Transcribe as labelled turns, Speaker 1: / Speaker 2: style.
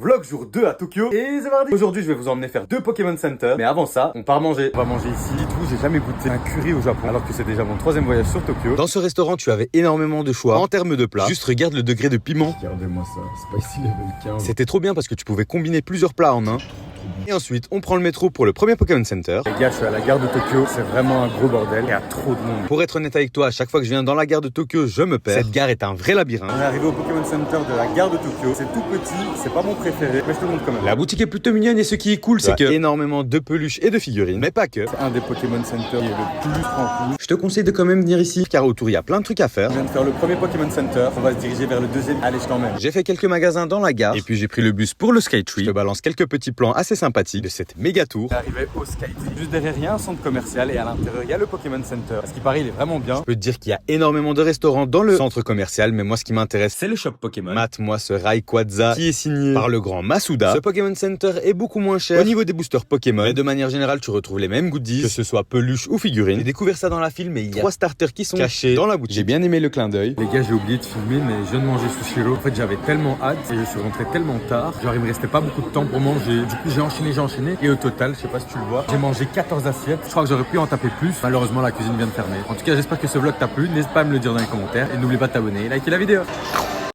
Speaker 1: Vlog jour 2 à Tokyo et c'est parti. Aujourd'hui je vais vous emmener faire 2 Pokémon Center. Mais avant ça, on part manger. On va manger ici. Tout, j'ai jamais goûté un curry au Japon alors que c'est déjà mon 3e voyage sur Tokyo.
Speaker 2: Dans ce restaurant, tu avais énormément de choix en termes de plats. Juste regarde le degré de piment.
Speaker 1: Regardez-moi ça, spicy level 15.
Speaker 2: C'était trop bien parce que tu pouvais combiner plusieurs plats en un. Et ensuite, on prend le métro pour le premier Pokémon Center.
Speaker 1: Les gars, je suis à la gare de Tokyo, c'est vraiment un gros bordel. Il y a trop de monde.
Speaker 2: Pour être honnête avec toi, à chaque fois que je viens dans la gare de Tokyo, je me perds. Cette gare est un vrai labyrinthe.
Speaker 1: On est arrivé au Pokémon Center de la gare de Tokyo. C'est tout petit, c'est pas mon préféré, mais je te le montre quand même.
Speaker 2: La boutique est plutôt mignonne et ce qui est cool, c'est que énormément de peluches et de figurines, mais pas que.
Speaker 1: C'est un des Pokémon Center qui est le plus rempli.
Speaker 2: Je te conseille de quand même venir ici, car autour il y a plein de trucs à faire.
Speaker 1: Je viens de faire le premier Pokémon Center, on va se diriger vers le deuxième. Allez, je t'emmène.
Speaker 2: J'ai fait quelques magasins dans la gare, et puis j'ai pris le bus pour le Skytree. Je te balance quelques petits plans assez sympathiques de cette méga tour.
Speaker 1: On est arrivé au Skytree. Juste derrière, il y a un centre commercial et à l'intérieur, il y a le Pokémon Center. Ce qui paraît, il est vraiment bien.
Speaker 2: Je peux te dire qu'il y a énormément de restaurants dans le centre commercial, mais moi ce qui m'intéresse, c'est le shop Pokémon. Mate-moi ce Rayquaza qui est signé par le grand Masuda. Ce Pokémon Center est beaucoup moins cher au niveau des boosters Pokémon, mais de manière générale, tu retrouves les mêmes goodies, que ce soit peluche ou figurines. J'ai découvert ça dans la file, mais il y a 3 starters qui sont cachés dans la boutique. J'ai bien aimé le clin d'œil.
Speaker 1: Les gars, j'ai oublié de filmer, mais je viens de manger Sushiro. En fait, j'avais tellement hâte et je suis rentré tellement tard. Genre, il me restait pas beaucoup de temps pour manger. Du coup, j'ai enchaîné. Et au total, je sais pas si tu le vois, j'ai mangé 14 assiettes. Je crois que j'aurais pu en taper plus. Malheureusement, la cuisine vient de fermer. En tout cas, j'espère que ce vlog t'a plu. N'hésite pas à me le dire dans les commentaires. Et n'oublie pas de t'abonner et liker la vidéo.